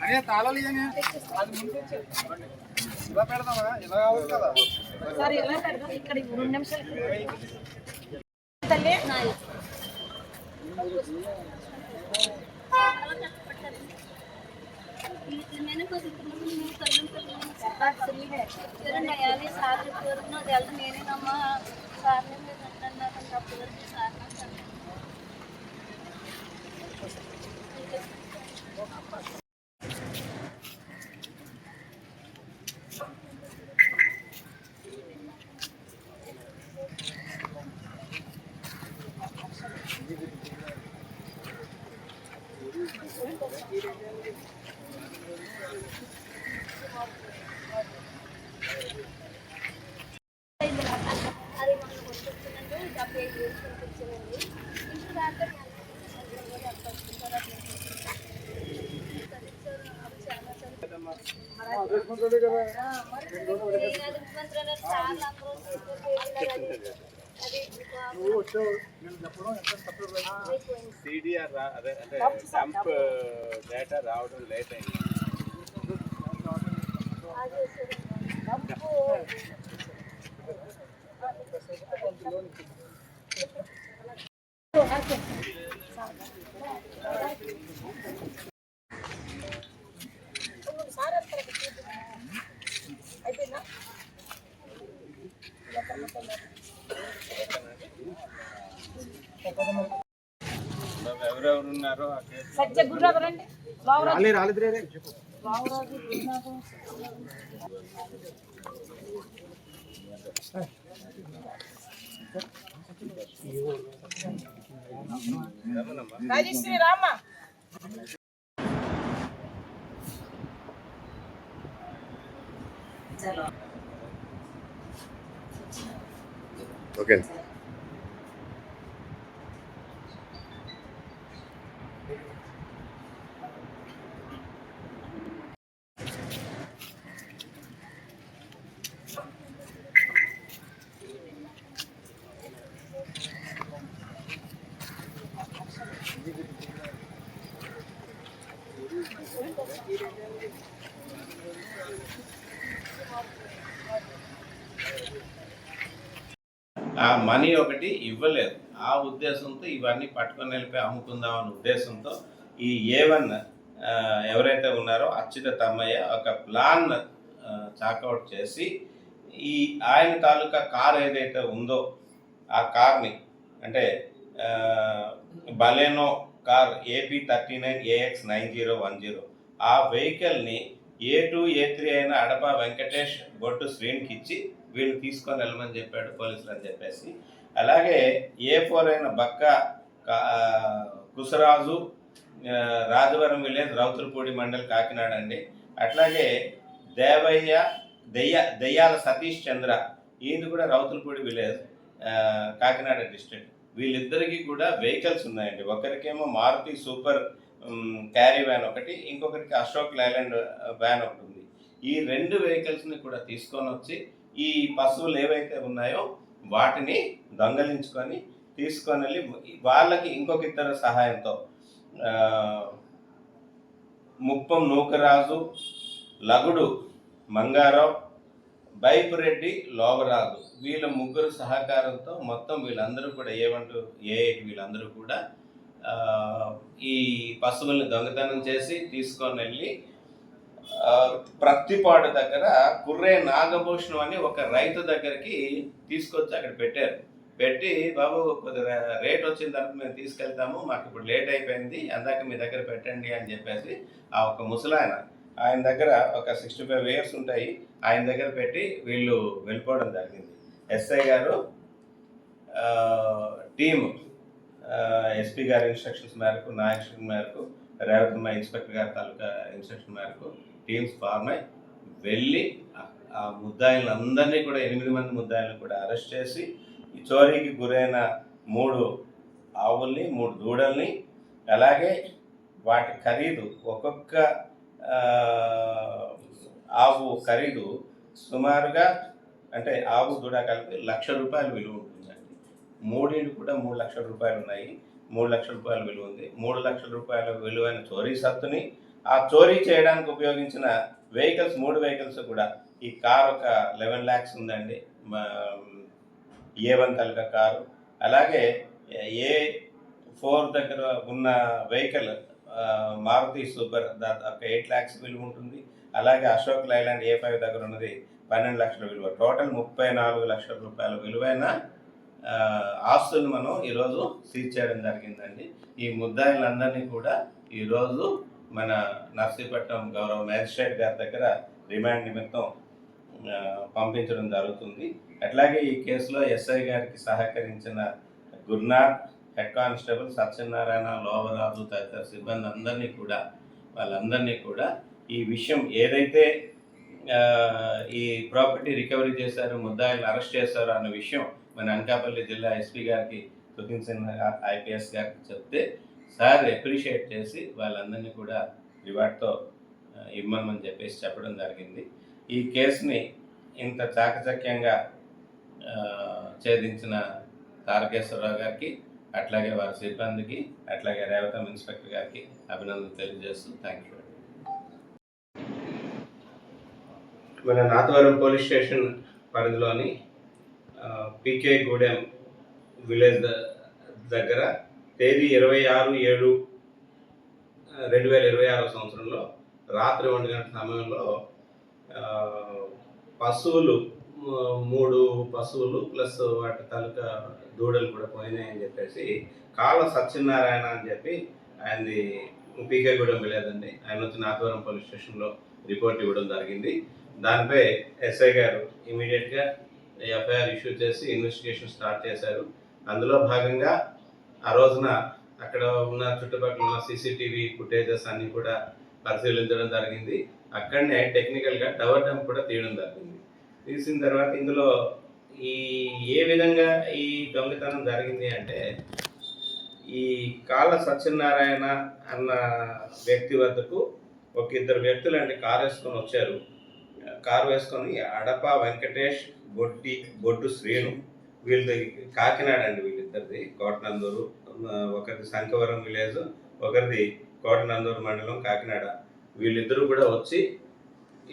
అనే తాళాలు ఇవన్నీ అది ముందు ఇలా పెడదామా ఇలా కావాలి కదా సార్ ఇలా పెడదాం ఇక్కడ 2 నిమిషాలు తల్లి मैंने को कलम सरकार फ्री है फिर नयाली साथ करना जल्द मेरे नम्मा सारने में रखना का पूरा सारना CDR dump data రావడం లేట్ అయింది. ఎవరెవరు ఉన్నారో సత్య గుర్రాకు రండి రాలేదు రాజశ్రీ రామ ఓకే ఆ మనీ ఒకటి ఇవ్వలేదు. ఆ ఉద్దేశంతో ఇవన్నీ పట్టుకొని వెళ్ళిపోయి అమ్ముకుందాం అనే ఉద్దేశంతో ఈ A1 ఎవరైతే ఉన్నారో అచ్యుత తమ్మయ్య ఒక ప్లాన్ చాకౌట్ చేసి ఈ ఆయన తాలూకా కార్ ఏదైతే ఉందో ఆ కార్ని అంటే బలెనో కార్ AP39AX9010 ఆ వెహికల్ని A2 A3 అయిన అడప వెంకటేష్ బొట్టు శ్రీనికి ఇచ్చి వీళ్ళు తీసుకొని వెళ్ళమని చెప్పాడు పోలీసులు అని చెప్పేసి. అలాగే A4 అయిన బక్క కుసరాజు రాజవరం విలేజ్ రౌతులపూడి మండల్ కాకినాడ అండి. అట్లాగే దెయ్యాల సతీష్ చంద్ర ఈయన కూడా రౌతులపూడి విలేజ్ కాకినాడ డిస్ట్రిక్ట్. వీళ్ళిద్దరికీ కూడా వెహికల్స్ ఉన్నాయండి. ఒకరికేమో మారుతి సూపర్ క్యారీ వ్యాన్ ఒకటి, ఇంకొకరికి అశోక్ లైలాండ్ వ్యాన్ ఒకటి ఉంది. ఈ 2 వెహికల్స్ని కూడా తీసుకొని వచ్చి ఈ పశువులు ఏవైతే ఉన్నాయో వాటిని దొంగలించుకొని తీసుకొని వెళ్ళి వాళ్ళకి ఇంకొక ఇద్దరు సహాయంతో ముప్పం నూకరాజు, లగుడు మంగారావు, బైపురెడ్డి లోవరాజు వీళ్ళ ముగ్గురు సహకారంతో మొత్తం వీళ్ళందరూ కూడా A8 వీళ్ళందరూ కూడా ఈ పశువుల్ని దొంగతనం చేసి తీసుకొని వెళ్ళి ప్రత్తిపాడు దగ్గర కుర్రే నాగభూషణం అని ఒక రైతు దగ్గరికి తీసుకొచ్చి అక్కడ పెట్టారు. పెట్టి బాబు కొద్దిగా రేట్ వచ్చిన తర్వాత మేము తీసుకెళ్తాము, మాకు ఇప్పుడు లేట్ అయిపోయింది, అందాక మీ దగ్గర పెట్టండి అని చెప్పేసి ఆ ఒక ఆయన దగ్గర ఒక 65 ఇయర్స్ ఉంటాయి, ఆయన దగ్గర పెట్టి వీళ్ళు వెళ్ళిపోవడం జరిగింది. ఎస్ఐ గారు టీము ఎస్పీ గారి ఇన్స్ట్రక్షన్స్ మేరకు, నా ఇన్స్ట్రక్షన్ మేరకు, రేవతమ్మ ఇన్స్పెక్టర్ గారి తాలూకా ఇన్స్ట్రక్షన్ మేరకు టీమ్స్ ఫామ్ అయి వెళ్ళి ఆ ముద్దాయిలందరినీ కూడా 8 మంది ముద్దాయిలను కూడా అరెస్ట్ చేసి ఈ చోరీకి గురైన 3 ఆవుల్ని 3 దూడల్ని అలాగే వాటి ఖరీదు ఒక్కొక్క ఆవు ఖరీదు సుమారుగా అంటే ఆవు దూడ కలిపి ₹1,00,000 విలువ ఉంటుందండి. 3 కూడా ₹3,00,000 ఉన్నాయి. ₹3,00,000 విలువ ఉంది. ₹3,00,000 విలువైన చోరీ సత్తుని ఆ చోరీ చేయడానికి ఉపయోగించిన వెహికల్స్ 3 వెహికల్స్ కూడా, ఈ కార్ ఒక 11 lakhs ఉందండి, A1 తలక కారు. అలాగే A4 దగ్గర ఉన్న వెహికల్ మారుతి సూపర్ ఒక 8 lakhs విలువ ఉంటుంది. అలాగే అశోక్ లైలాండ్ A5 దగ్గర ఉన్నది 12 లక్షల విలువ. టోటల్ 34 లక్షల రూపాయల విలువైన ఆస్తులు మనం ఈరోజు సీజ్ చేయడం జరిగిందండి. ఈ ముద్దాయిలందరినీ కూడా ఈరోజు మన నర్సీపట్నం గౌరవ మేజిస్ట్రేట్ గారి దగ్గర రిమాండ్ నిమిత్తం పంపించడం జరుగుతుంది. అట్లాగే ఈ కేసులో ఎస్ఐ గారికి సహకరించిన గురునాథ్, హెడ్ కానిస్టేబుల్ సత్యనారాయణ, లోవరాజు తదితర సిబ్బంది వాళ్ళందరినీ కూడా ఈ విషయం ఏదైతే ఈ ప్రాపర్టీ రికవరీ చేశారు, ముద్దాయిలను అరెస్ట్ చేశారు అన్న విషయం మన అనకాపల్లి జిల్లా ఎస్పీ గారికి, సుఖిన్ సింగ్ ఐపీఎస్ గారికి చెప్తే సార్ అప్రిషియేట్ చేసి వాళ్ళందరినీ కూడా రివార్డ్తో ఇమ్మని చెప్పేసి చెప్పడం జరిగింది. ఈ కేసుని ఇంత చాకచక్యంగా ఛేదించిన తారకేశ్వరరావు గారికి, అట్లాగే వారి సిబ్బందికి, అట్లాగే రేవతం ఇన్స్పెక్టర్ గారికి అభినందనలు తెలియజేస్తూ థ్యాంక్ యూ. మన నాతవరం పోలీస్ స్టేషన్ పరిధిలోని పీకే గూడెం విలేజ్ దగ్గర తేదీ 26/7/2026 సంవత్సరంలో రాత్రి 1 గంటల సమయంలో పశువులు 3 పశువులు ప్లస్ వాటి తాలూకా దూడలు కూడా పోయినాయని చెప్పేసి కాళ్ళ సత్యనారాయణ అని చెప్పి ఆయనది పీకే గూడెం విలేదండి, ఆయన వచ్చి నాతవరం పోలీస్ స్టేషన్లో రిపోర్ట్ ఇవ్వడం జరిగింది. దానిపై ఎస్ఐ గారు ఇమీడియట్గా ఎఫ్ఐఆర్ ఇష్యూ చేసి ఇన్వెస్టిగేషన్ స్టార్ట్ చేశారు. అందులో భాగంగా ఆ రోజున అక్కడ ఉన్న చుట్టుపక్కల ఉన్న సీసీటీవీ ఫుటేజెస్ అన్నీ కూడా పరిశీలించడం జరిగింది. అక్కడనే టెక్నికల్గా టవర్ డంప్ కూడా తీయడం జరిగింది. తీసిన తర్వాత ఇందులో ఏ విధంగా ఈ దొంగతనం జరిగింది అంటే, ఈ కాళ్ళ సత్యనారాయణ అన్న వ్యక్తి వద్దకు ఒక 2 వ్యక్తులండి కారు వేసుకొని వచ్చారు. కారు వేసుకొని అడప వెంకటేష్, బొడ్డు శ్రీను, వీళ్ళది కాకినాడ అండి, వీళ్ళిద్దరిది కోటనందూరు, ఒకరిది శంఖవరం విలేజ్, ఒకరిది కోటనందూరు మండలం కాకినాడ. వీళ్ళిద్దరూ కూడా వచ్చి